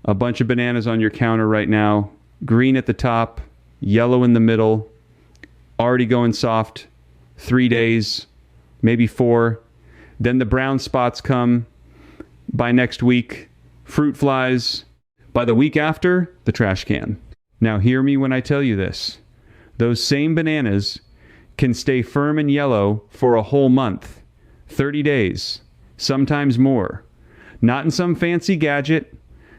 a bunch of bananas on your counter right now, green at the top, yellow in the middle, already going soft, 3 days, maybe 4. Then the brown spots come by next week, fruit flies. By the week after, the trash can. Now hear me when I tell you this. Those same bananas can stay firm and yellow for a whole month, 30 days, sometimes more. Not in some fancy gadget,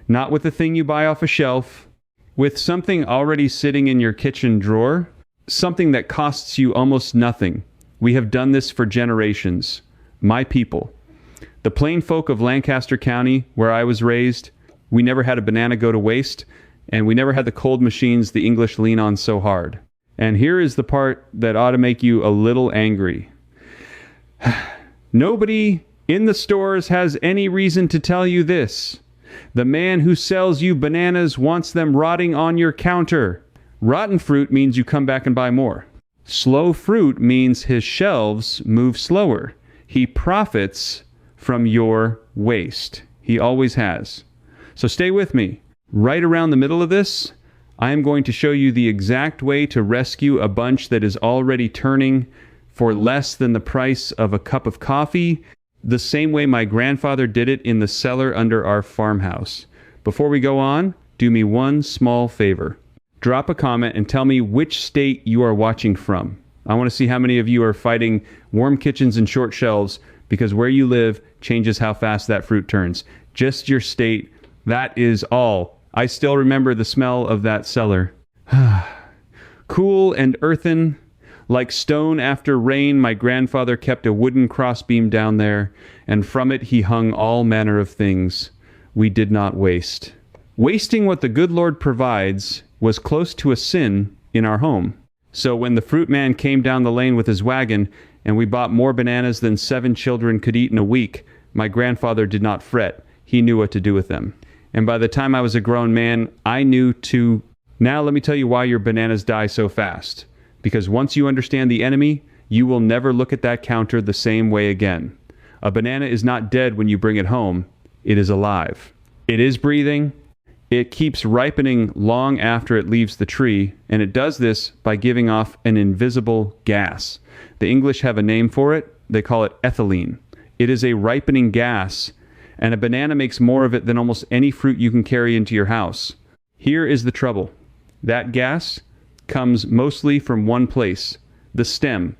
not with a thing you buy off a shelf, with something already sitting in your kitchen drawer, something that costs you almost nothing. We have done this for generations. My people. The plain folk of Lancaster County, where I was raised, we never had a banana go to waste, and we never had the cold machines the English lean on so hard. And here is the part that ought to make you a little angry. Nobody in the stores has any reason to tell you this. The man who sells you bananas wants them rotting on your counter. Rotten fruit means you come back and buy more. Slow fruit means his shelves move slower. He profits from your waste. He always has. So stay with me. Right around the middle of this, I am going to show you the exact way to rescue a bunch that is already turning for less than the price of a cup of coffee, the same way my grandfather did it in the cellar under our farmhouse. Before we go on, do me one small favor. Drop a comment and tell me which state you are watching from. I want to see how many of you are fighting warm kitchens and short shelves, because where you live changes how fast that fruit turns. Just your state. That is all. I still remember the smell of that cellar. Cool and earthen, like stone after rain, my grandfather kept a wooden crossbeam down there, and from it he hung all manner of things we did not waste. Wasting what the good Lord provides was close to a sin in our home. So when the fruit man came down the lane with his wagon, and we bought more bananas than 7 children could eat in a week, my grandfather did not fret. He knew what to do with them. And by the time I was a grown man, I knew to... Now let me tell you why your bananas die so fast. Because once you understand the enemy, you will never look at that counter the same way again. A banana is not dead when you bring it home. It is alive. It is breathing. It keeps ripening long after it leaves the tree, and it does this by giving off an invisible gas. The English have a name for it. They call it ethylene. It is a ripening gas, and a banana makes more of it than almost any fruit you can carry into your house. Here is the trouble. That gas comes mostly from one place, the stem.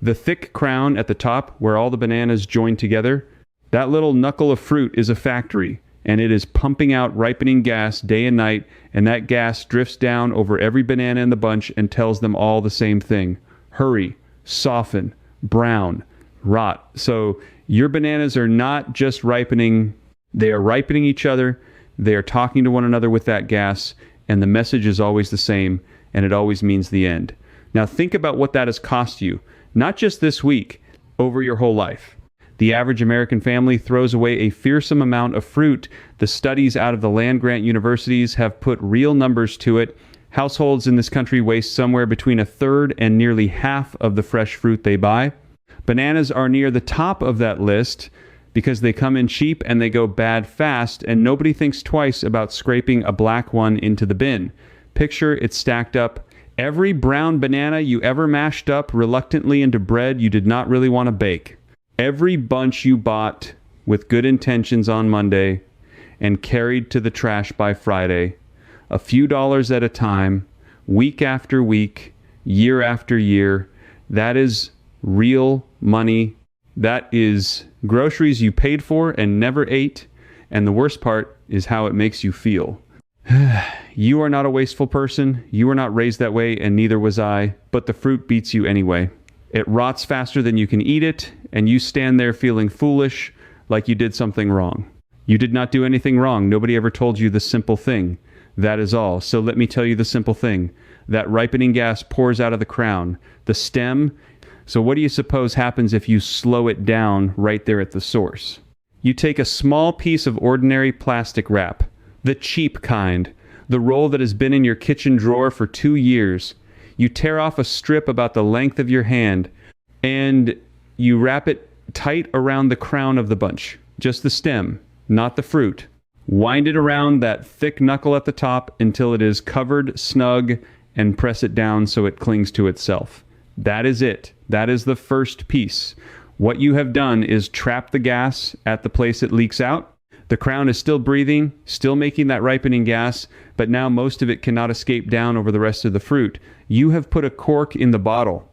The thick crown at the top where all the bananas join together, that little knuckle of fruit is a factory, and it is pumping out ripening gas day and night, and that gas drifts down over every banana in the bunch and tells them all the same thing. Hurry, soften, brown, rot. So your bananas are not just ripening, they are ripening each other, they are talking to one another with that gas, and the message is always the same, and it always means the end. Now think about what that has cost you, not just this week, over your whole life. The average American family throws away a fearsome amount of fruit. The studies out of the land-grant universities have put real numbers to it. Households in this country waste somewhere between 1/3 and nearly half of the fresh fruit they buy. Bananas are near the top of that list because they come in cheap and they go bad fast, and nobody thinks twice about scraping a black one into the bin. Picture it stacked up. Every brown banana you ever mashed up reluctantly into bread you did not really want to bake. Every bunch you bought with good intentions on Monday and carried to the trash by Friday, a few dollars at a time, week after week, year after year, that is real money. That is groceries you paid for and never ate, and the worst part is how it makes you feel. You are not a wasteful person. You were not raised that way, and neither was I, but the fruit beats you anyway. It rots faster than you can eat it, and you stand there feeling foolish, like you did something wrong. You did not do anything wrong. Nobody ever told you the simple thing. That is all. So let me tell you the simple thing. That ripening gas pours out of the crown, the stem. So what do you suppose happens if you slow it down right there at the source? You take a small piece of ordinary plastic wrap, the cheap kind, the roll that has been in your kitchen drawer for 2 years. You tear off a strip about the length of your hand, and you wrap it tight around the crown of the bunch. Just the stem, not the fruit. Wind it around that thick knuckle at the top until it is covered snug and press it down so it clings to itself. That is it. That is the first piece. What you have done is trap the gas at the place it leaks out. The crown is still breathing, still making that ripening gas, but now most of it cannot escape down over the rest of the fruit. You have put a cork in the bottle,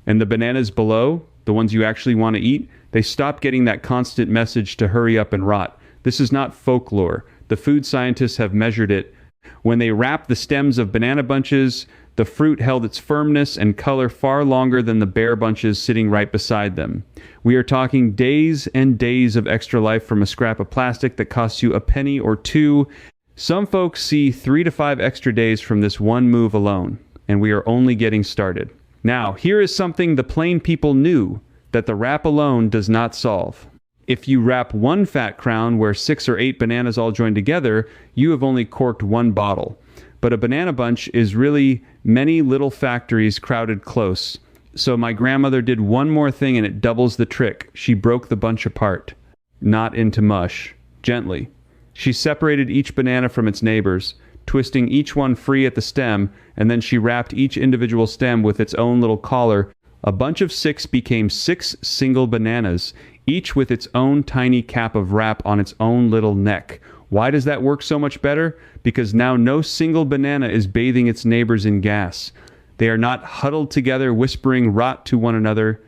and the bananas below, the ones you actually want to eat, they stop getting that constant message to hurry up and rot. This is not folklore. The food scientists have measured it. When they wrapped the stems of banana bunches, the fruit held its firmness and color far longer than the bare bunches sitting right beside them. We are talking days and days of extra life from a scrap of plastic that costs you a penny or two. Some folks see 3 to 5 extra days from this one move alone, and we are only getting started. Now, here is something the plain people knew that the wrap alone does not solve. If you wrap one fat crown where 6 or 8 bananas all join together, you have only corked one bottle. But a banana bunch is really many little factories crowded close. So my grandmother did one more thing and it doubles the trick. She broke the bunch apart, not into mush, gently. She separated each banana from its neighbors, twisting each one free at the stem, and then she wrapped each individual stem with its own little collar. A bunch of 6 became 6 single bananas, each with its own tiny cap of wrap on its own little neck. Why does that work so much better? Because now no single banana is bathing its neighbors in gas. They are not huddled together, whispering rot to one another.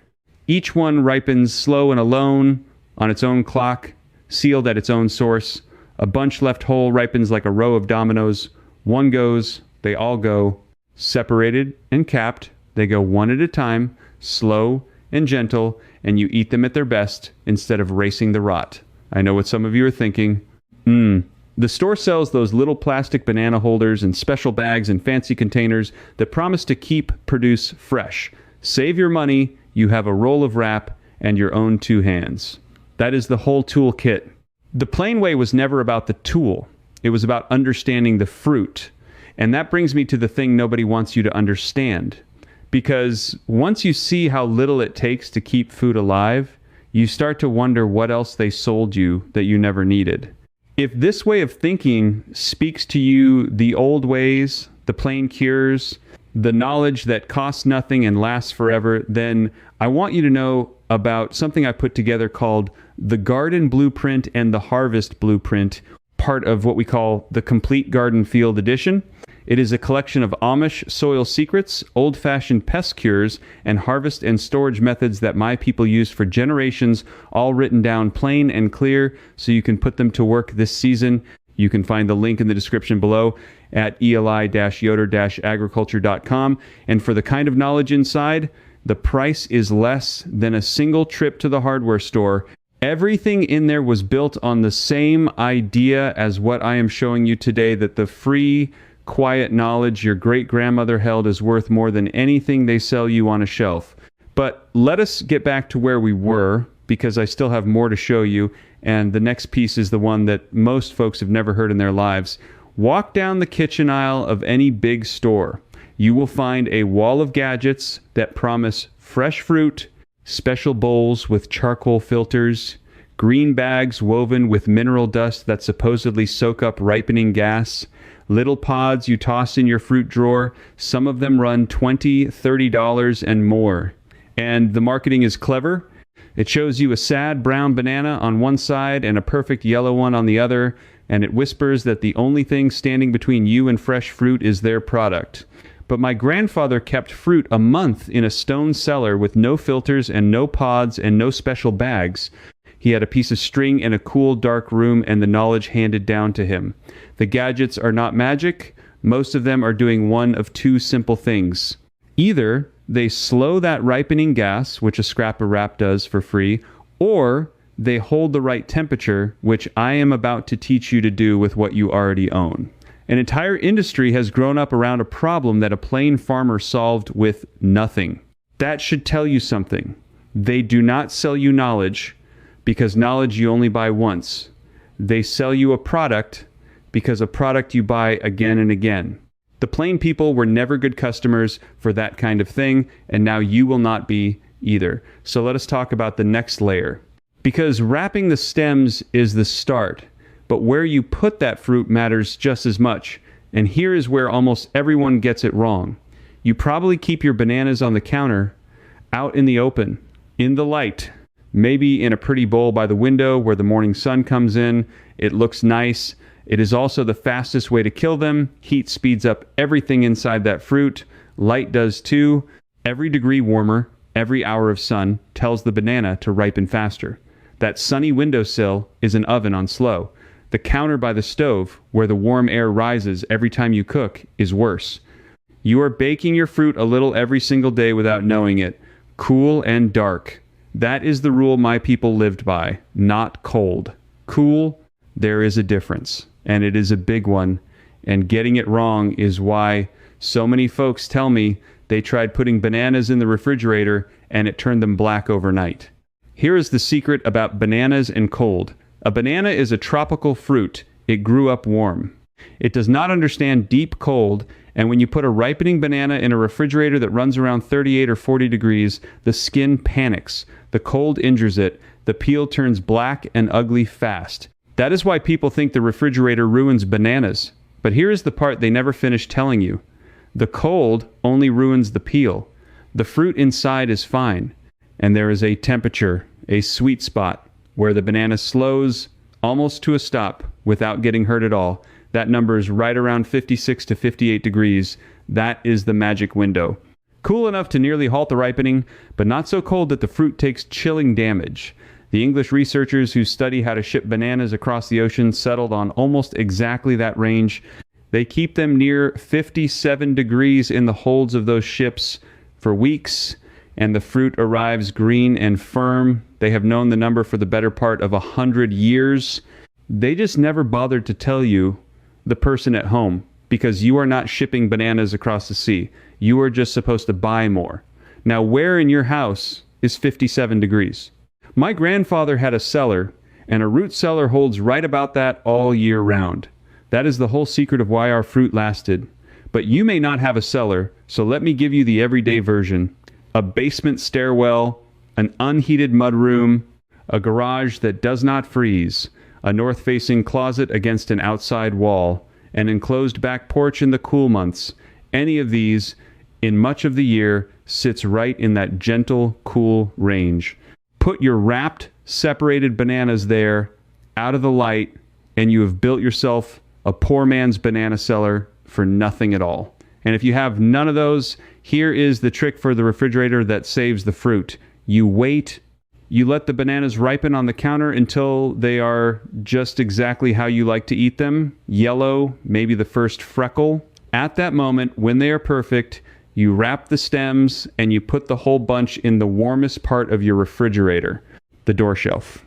Each one ripens slow and alone, on its own clock, sealed at its own source. A bunch left whole ripens like a row of dominoes. One goes, they all go. Separated and capped, they go one at a time, slow and gentle, and you eat them at their best instead of racing the rot. I know what some of you are thinking. The store sells those little plastic banana holders and special bags and fancy containers that promise to produce fresh. Save your money, you have a roll of wrap and your own 2 hands. That is the whole toolkit. The plain way was never about the tool. It was about understanding the fruit. And that brings me to the thing nobody wants you to understand. Because once you see how little it takes to keep food alive, you start to wonder what else they sold you that you never needed. If this way of thinking speaks to you, the old ways, the plain cures, the knowledge that costs nothing and lasts forever, then I want you to know about something I put together called the Garden Blueprint and the Harvest Blueprint, part of what we call the Complete Garden Field Edition. It is a collection of Amish soil secrets, old-fashioned pest cures, and harvest and storage methods that my people used for generations, all written down plain and clear so you can put them to work this season. You can find the link in the description below at eli-yoder-agriculture.com. And for the kind of knowledge inside, the price is less than a single trip to the hardware store. Everything in there was built on the same idea as what I am showing you today, that the free, quiet knowledge your great-grandmother held is worth more than anything they sell you on a shelf. But let us get back to where we were, because I still have more to show you, and the next piece is the one that most folks have never heard in their lives. Walk down the kitchen aisle of any big store. You will find a wall of gadgets that promise fresh fruit, special bowls with charcoal filters, green bags woven with mineral dust that supposedly soak up ripening gas, little pods you toss in your fruit drawer. Some of them run $20, $30 and more. And the marketing is clever. It shows you a sad brown banana on one side and a perfect yellow one on the other, and it whispers that the only thing standing between you and fresh fruit is their product. But my grandfather kept fruit a month in a stone cellar with no filters and no pods and no special bags. He had a piece of string in a cool, dark room and the knowledge handed down to him. The gadgets are not magic. Most of them are doing one of 2 simple things. Either they slow that ripening gas, which a scrap of wrap does for free, or they hold the right temperature, which I am about to teach you to do with what you already own. An entire industry has grown up around a problem that a plain farmer solved with nothing. That should tell you something. They do not sell you knowledge, because knowledge you only buy once. They sell you a product because a product you buy again and again. The plain people were never good customers for that kind of thing, and now you will not be either. So let us talk about the next layer. Because wrapping the stems is the start, but where you put that fruit matters just as much. And here is where almost everyone gets it wrong. You probably keep your bananas on the counter, out in the open, in the light, maybe in a pretty bowl by the window where the morning sun comes in. It looks nice. It is also the fastest way to kill them. Heat speeds up everything inside that fruit. Light does too. Every degree warmer, every hour of sun tells the banana to ripen faster. That sunny windowsill is an oven on slow. The counter by the stove, where the warm air rises every time you cook, is worse. You are baking your fruit a little every single day without knowing it. Cool and dark. That is the rule my people lived by, not cold. Cool, there is a difference, and it is a big one, and getting it wrong is why so many folks tell me they tried putting bananas in the refrigerator and it turned them black overnight. Here is the secret about bananas and cold. A banana is a tropical fruit. It grew up warm. It does not understand deep cold, and when you put a ripening banana in a refrigerator that runs around 38 or 40 degrees, the skin panics. The cold injures it. The peel turns black and ugly fast. That is why people think the refrigerator ruins bananas. But here is the part they never finish telling you. The cold only ruins the peel. The fruit inside is fine, and there is a temperature, a sweet spot, where the banana slows almost to a stop without getting hurt at all. That number is right around 56 to 58 degrees. That is the magic window. Cool enough to nearly halt the ripening, but not so cold that the fruit takes chilling damage. The English researchers who study how to ship bananas across the ocean settled on almost exactly that range. They keep them near 57 degrees in the holds of those ships for weeks, and the fruit arrives green and firm. They have known the number for the better part of 100 years. They just never bothered to tell you, the person at home, because you are not shipping bananas across the sea. You are just supposed to buy more. Now, where in your house is 57 degrees? My grandfather had a cellar, and a root cellar holds right about that all year round. That is the whole secret of why our fruit lasted. But you may not have a cellar, so let me give you the everyday version. A basement stairwell, an unheated mudroom, a garage that does not freeze, a north-facing closet against an outside wall, an enclosed back porch in the cool months. Any of these, in much of the year, sits right in that gentle, cool range. Put your wrapped, separated bananas there, out of the light, and you have built yourself a poor man's banana cellar for nothing at all. And if you have none of those, here is the trick for the refrigerator that saves the fruit. You wait. You let the bananas ripen on the counter until they are just exactly how you like to eat them. Yellow, maybe the first freckle. At that moment, when they are perfect, you wrap the stems and you put the whole bunch in the warmest part of your refrigerator, the door shelf.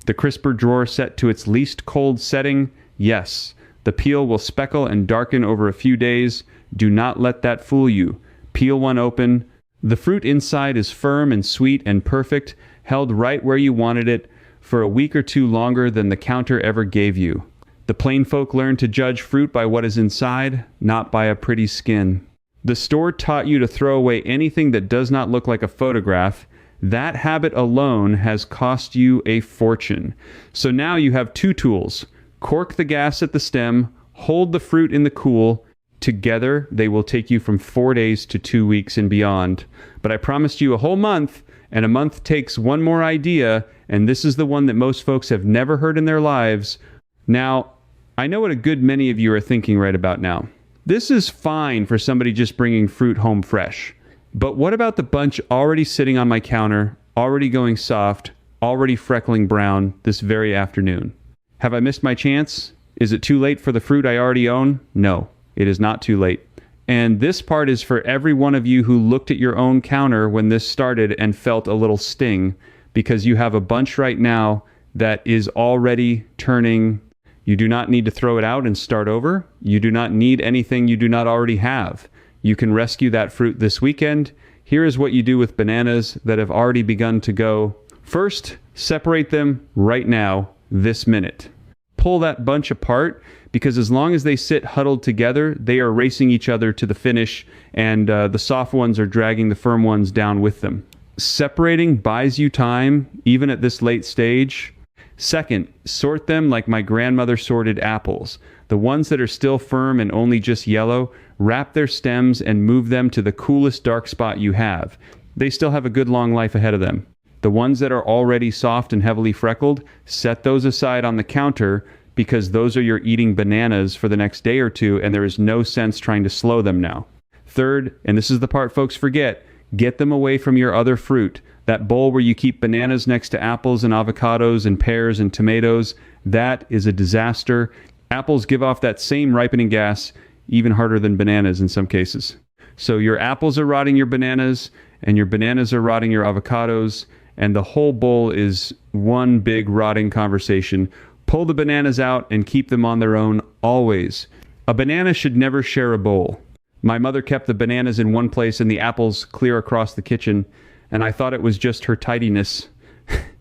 The crisper drawer set to its least cold setting, yes. The peel will speckle and darken over a few days. Do not let that fool you. Peel one open. The fruit inside is firm and sweet and perfect, held right where you wanted it for a week or two longer than the counter ever gave you. The plain folk learn to judge fruit by what is inside, not by a pretty skin. The store taught you to throw away anything that does not look like a photograph. That habit alone has cost you a fortune. So now you have two tools. Cork the gas at the stem, hold the fruit in the cool. Together, they will take you from 4 days to 2 weeks and beyond. But I promised you a whole month, and a month takes one more idea, and this is the one that most folks have never heard in their lives. Now, I know what a good many of you are thinking right about now. This is fine for somebody just bringing fruit home fresh. But what about the bunch already sitting on my counter, already going soft, already freckling brown this very afternoon? Have I missed my chance? Is it too late for the fruit I already own? No, it is not too late. And this part is for every one of you who looked at your own counter when this started and felt a little sting, because you have a bunch right now that is already turning. You do not need to throw it out and start over. You do not need anything you do not already have. You can rescue that fruit this weekend. Here is what you do with bananas that have already begun to go. First, separate them right now, this minute. Pull that bunch apart, because as long as they sit huddled together, they are racing each other to the finish, and the soft ones are dragging the firm ones down with them. Separating buys you time, even at this late stage. Second, sort them like my grandmother sorted apples. The ones that are still firm and only just yellow, wrap their stems and move them to the coolest dark spot you have. They still have a good long life ahead of them. The ones that are already soft and heavily freckled, set those aside on the counter because those are your eating bananas for the next day or two, and there is no sense trying to slow them now. Third, and this is the part folks forget, get them away from your other fruit. That bowl where you keep bananas next to apples and avocados and pears and tomatoes, that is a disaster. Apples give off that same ripening gas, even harder than bananas in some cases. So your apples are rotting your bananas, and your bananas are rotting your avocados, and the whole bowl is one big rotting conversation. Pull the bananas out and keep them on their own always. A banana should never share a bowl. My mother kept the bananas in one place and the apples clear across the kitchen, and I thought it was just her tidiness.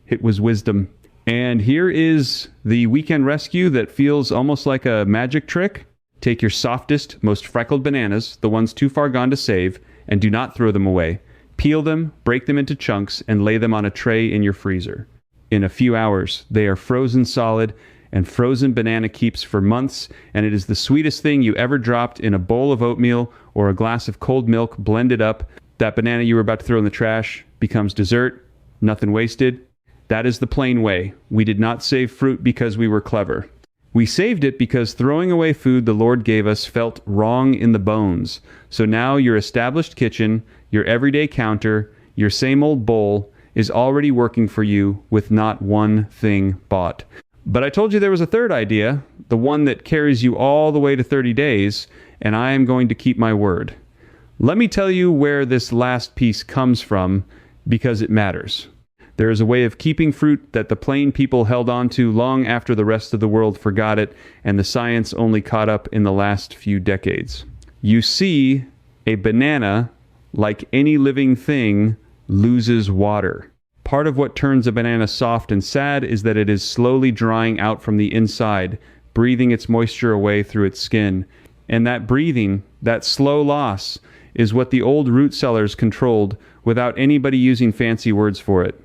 It was wisdom. And here is the weekend rescue that feels almost like a magic trick. Take your softest, most freckled bananas, the ones too far gone to save, and do not throw them away. Peel them, break them into chunks, and lay them on a tray in your freezer. In a few hours, they are frozen solid, and frozen banana keeps for months, and it is the sweetest thing you ever dropped in a bowl of oatmeal or a glass of cold milk blended up. That banana you were about to throw in the trash becomes dessert, nothing wasted. That is the plain way. We did not save fruit because we were clever. We saved it because throwing away food the Lord gave us felt wrong in the bones. So now your established kitchen, your everyday counter, your same old bowl is already working for you with not one thing bought. But I told you there was a third idea, the one that carries you all the way to 30 days, and I am going to keep my word. Let me tell you where this last piece comes from, because it matters. There is a way of keeping fruit that the plain people held on to long after the rest of the world forgot it, and the science only caught up in the last few decades. You see, a banana, like any living thing, loses water. Part of what turns a banana soft and sad is that it is slowly drying out from the inside, breathing its moisture away through its skin. And that breathing, that slow loss, is what the old root cellars controlled without anybody using fancy words for it.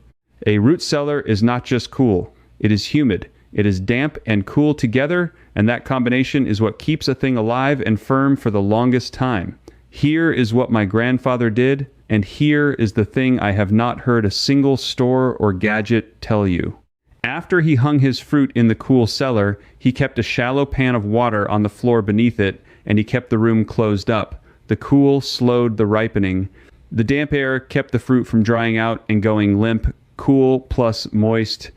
A root cellar is not just cool. It is humid. It is damp and cool together, and that combination is what keeps a thing alive and firm for the longest time. Here is what my grandfather did, and here is the thing I have not heard a single store or gadget tell you. After he hung his fruit in the cool cellar, he kept a shallow pan of water on the floor beneath it, and he kept the room closed up. The cool slowed the ripening. The damp air kept the fruit from drying out and going limp. Cool plus moist.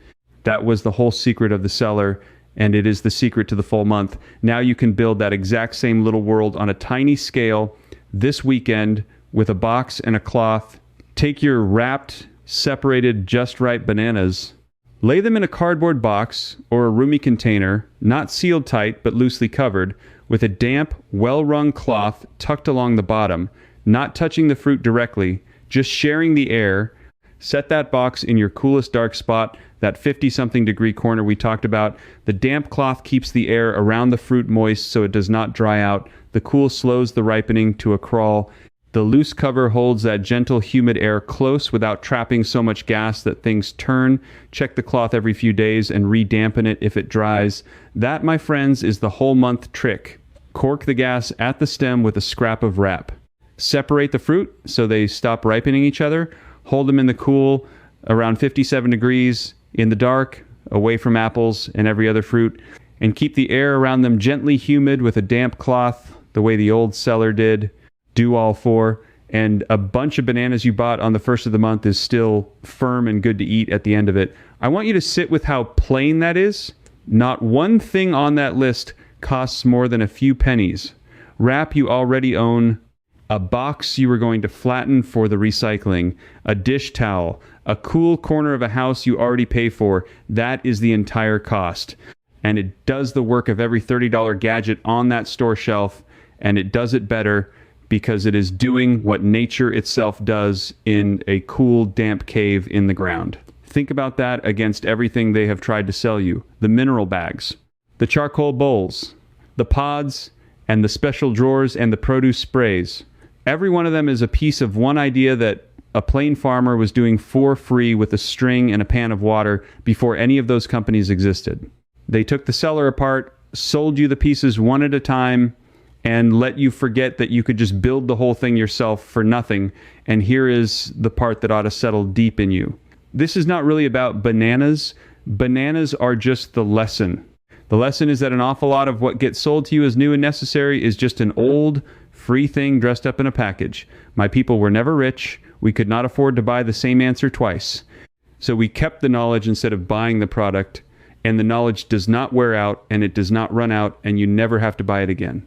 That was the whole secret of the cellar, and it is the secret to the full month. Now you can build that exact same little world on a tiny scale this weekend with a box and a cloth. Take your wrapped, separated, just right bananas, lay them in a cardboard box or a roomy container, not sealed tight but loosely covered, with a damp, well-wrung cloth tucked along the bottom, not touching the fruit directly, just sharing the air. Set that box in your coolest dark spot, that 50-something degree corner we talked about. The damp cloth keeps the air around the fruit moist so it does not dry out. The cool slows the ripening to a crawl. The loose cover holds that gentle, humid air close without trapping so much gas that things turn. Check the cloth every few days and re-dampen it if it dries. That, my friends, is the whole month trick. Cork the gas at the stem with a scrap of wrap. Separate the fruit so they stop ripening each other. Hold them in the cool, around 57 degrees, in the dark, away from apples and every other fruit, and keep the air around them gently humid with a damp cloth, the way the old cellar did. Do all four, and a bunch of bananas you bought on the first of the month is still firm and good to eat at the end of it. I want you to sit with how plain that is. Not one thing on that list costs more than a few pennies. Wrap you already own. A box you were going to flatten for the recycling, a dish towel, a cool corner of a house you already pay for. That is the entire cost. And it does the work of every $30 gadget on that store shelf, and it does it better because it is doing what nature itself does in a cool, damp cave in the ground. Think about that against everything they have tried to sell you. The mineral bags, the charcoal bowls, the pods, and the special drawers and the produce sprays. Every one of them is a piece of one idea that a plain farmer was doing for free with a string and a pan of water before any of those companies existed. They took the cellar apart, sold you the pieces one at a time, and let you forget that you could just build the whole thing yourself for nothing. And here is the part that ought to settle deep in you. This is not really about bananas. Bananas are just the lesson. The lesson is that an awful lot of what gets sold to you as new and necessary is just an old, free thing dressed up in a package. My people were never rich. We could not afford to buy the same answer twice. So we kept the knowledge instead of buying the product, and the knowledge does not wear out, and it does not run out, and you never have to buy it again.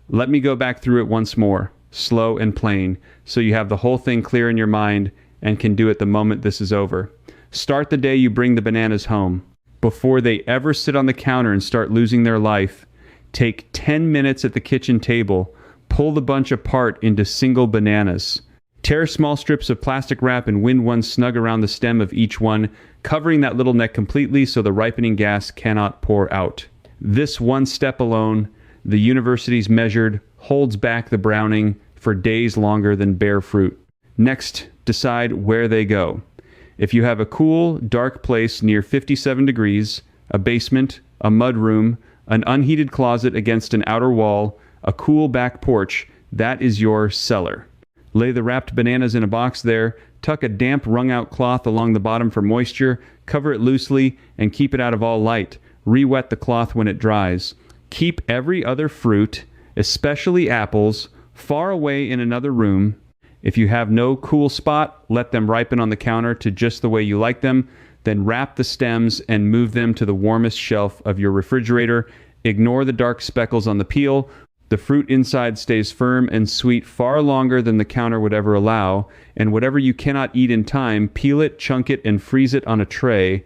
Let me go back through it once more, slow and plain, so you have the whole thing clear in your mind and can do it the moment this is over. Start the day you bring the bananas home. Before they ever sit on the counter and start losing their life, take 10 minutes at the kitchen table, pull the bunch apart into single bananas. Tear small strips of plastic wrap and wind one snug around the stem of each one, covering that little neck completely so the ripening gas cannot pour out. This one step alone, the universities measured, holds back the browning for days longer than bare fruit. Next, decide where they go. If you have a cool, dark place near 57 degrees, a basement, a mud room, an unheated closet against an outer wall, a cool back porch, that is your cellar. Lay the wrapped bananas in a box there, tuck a damp wrung-out cloth along the bottom for moisture, cover it loosely, and keep it out of all light. Re-wet the cloth when it dries. Keep every other fruit, especially apples, far away in another room. If you have no cool spot, let them ripen on the counter to just the way you like them. Then wrap the stems and move them to the warmest shelf of your refrigerator. Ignore the dark speckles on the peel. The fruit inside stays firm and sweet far longer than the counter would ever allow. And whatever you cannot eat in time, peel it, chunk it, and freeze it on a tray.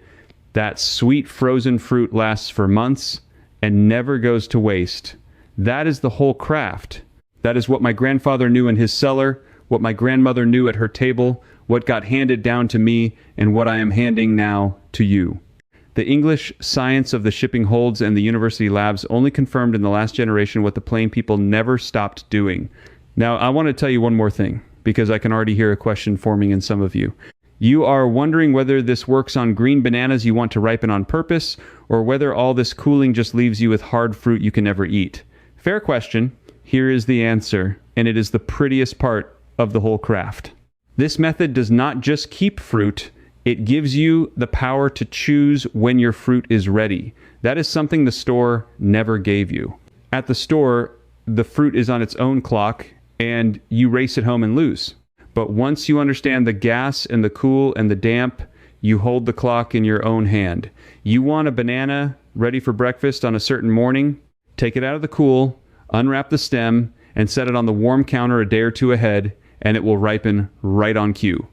That sweet frozen fruit lasts for months and never goes to waste. That is the whole craft. That is what my grandfather knew in his cellar, what my grandmother knew at her table, what got handed down to me, and what I am handing now to you. The English science of the shipping holds and the university labs only confirmed in the last generation what the plain people never stopped doing. Now, I want to tell you one more thing, because I can already hear a question forming in some of you. You are wondering whether this works on green bananas you want to ripen on purpose, or whether all this cooling just leaves you with hard fruit you can never eat. Fair question. Here is the answer, and it is the prettiest part of the whole craft. This method does not just keep fruit, it gives you the power to choose when your fruit is ready. That is something the store never gave you. At the store, the fruit is on its own clock, and you race it home and lose. But once you understand the gas and the cool and the damp, you hold the clock in your own hand. You want a banana ready for breakfast on a certain morning? Take it out of the cool, unwrap the stem, and set it on the warm counter a day or two ahead, and it will ripen right on cue.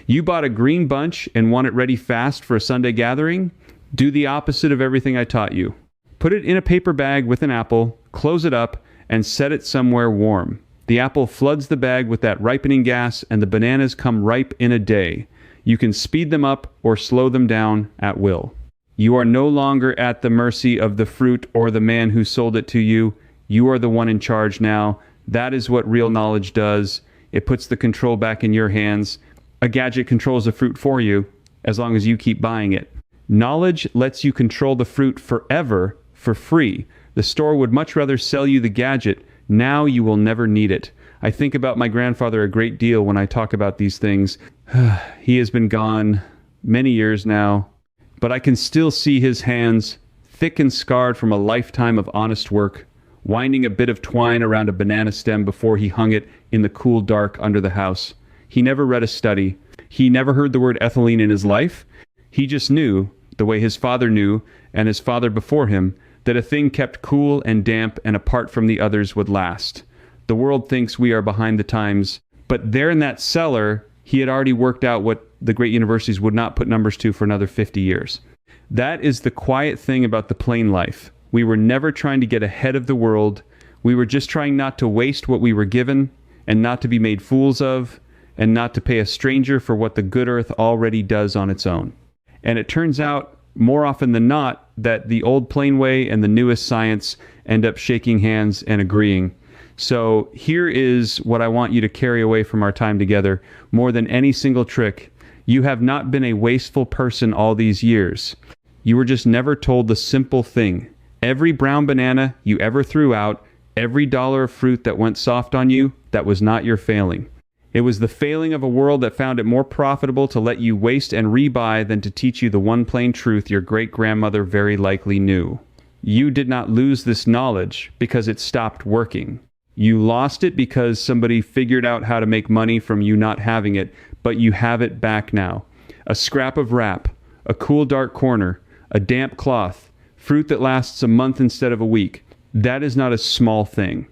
You bought a green bunch and want it ready fast for a Sunday gathering? Do the opposite of everything I taught you. Put it in a paper bag with an apple, close it up, and set it somewhere warm. The apple floods the bag with that ripening gas, and the bananas come ripe in a day. You can speed them up or slow them down at will. You are no longer at the mercy of the fruit or the man who sold it to you. You are the one in charge now. That is what real knowledge does. It puts the control back in your hands. A gadget controls the fruit for you, as long as you keep buying it. Knowledge lets you control the fruit forever for free. The store would much rather sell you the gadget. Now you will never need it. I think about my grandfather a great deal when I talk about these things. He has been gone many years now, but I can still see his hands, thick and scarred from a lifetime of honest work, winding a bit of twine around a banana stem before he hung it in the cool dark under the house. He never read a study. He never heard the word ethylene in his life. He just knew, the way his father knew, and his father before him, that a thing kept cool and damp and apart from the others would last. The world thinks we are behind the times, but there in that cellar, he had already worked out what the great universities would not put numbers to for another 50 years. That is the quiet thing about the plain life. We were never trying to get ahead of the world. We were just trying not to waste what we were given, and not to be made fools of, and not to pay a stranger for what the good earth already does on its own. And it turns out, more often than not, that the old plain way and the newest science end up shaking hands and agreeing. So here is what I want you to carry away from our time together. More than any single trick, you have not been a wasteful person all these years. You were just never told the simple thing. Every brown banana you ever threw out, every dollar of fruit that went soft on you, that was not your failing. It was the failing of a world that found it more profitable to let you waste and rebuy than to teach you the one plain truth your great-grandmother very likely knew. You did not lose this knowledge because it stopped working. You lost it because somebody figured out how to make money from you not having it, but you have it back now. A scrap of wrap, a cool dark corner, a damp cloth, fruit that lasts a month instead of a week. That is not a small thing.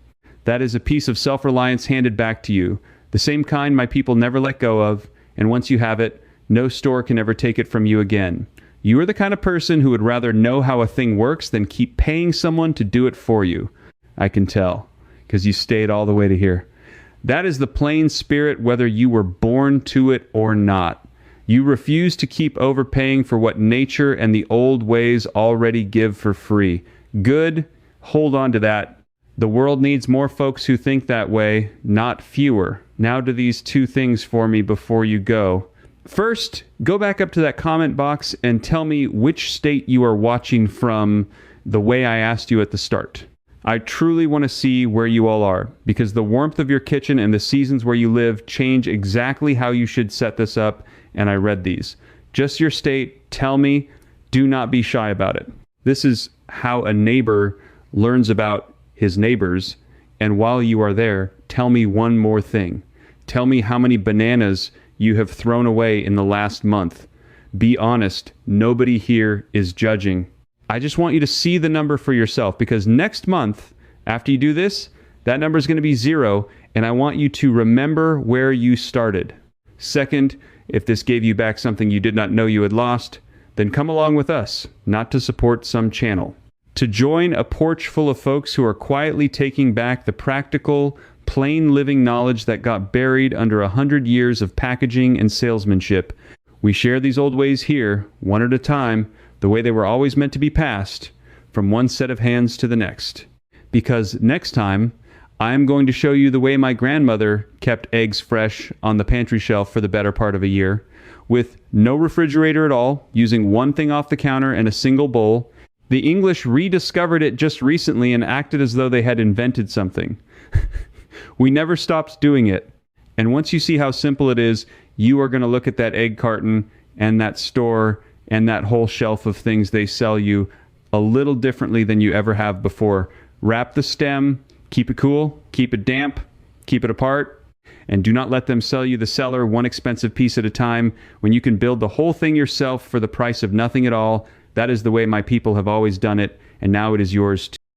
That is a piece of self-reliance handed back to you, the same kind my people never let go of, and once you have it, no store can ever take it from you again. You are the kind of person who would rather know how a thing works than keep paying someone to do it for you. I can tell, because you stayed all the way to here. That is the plain spirit whether you were born to it or not. You refuse to keep overpaying for what nature and the old ways already give for free. Good, hold on to that. The world needs more folks who think that way, not fewer. Now to these two things for me before you go. First, go back up to that comment box and tell me which state you are watching from the way I asked you at the start. I truly want to see where you all are, because the warmth of your kitchen and the seasons where you live change exactly how you should set this up, and I read these. Just your state, tell me, do not be shy about it. This is how a neighbor learns about his neighbors, and while you are there, tell me one more thing. Tell me how many bananas you have thrown away in the last month. Be honest, nobody here is judging. I just want you to see the number for yourself, because next month, after you do this, that number is going to be 0, and I want you to remember where you started. Second, if this gave you back something you did not know you had lost, then come along with us, not to support some channel. To join a porch full of folks who are quietly taking back the practical, plain living knowledge that got buried under 100 years of packaging and salesmanship. We share these old ways here, one at a time, the way they were always meant to be passed, from one set of hands to the next. Because next time, I'm going to show you the way my grandmother kept eggs fresh on the pantry shelf for the better part of a year, with no refrigerator at all, using one thing off the counter and a single bowl. The English rediscovered it just recently and acted as though they had invented something. We never stopped doing it. And once you see how simple it is, you are going to look at that egg carton and that store and that whole shelf of things they sell you a little differently than you ever have before. Wrap the stem, keep it cool, keep it damp, keep it apart, and do not let them sell you the cellar one expensive piece at a time when you can build the whole thing yourself for the price of nothing at all. That is the way my people have always done it, and now it is yours too.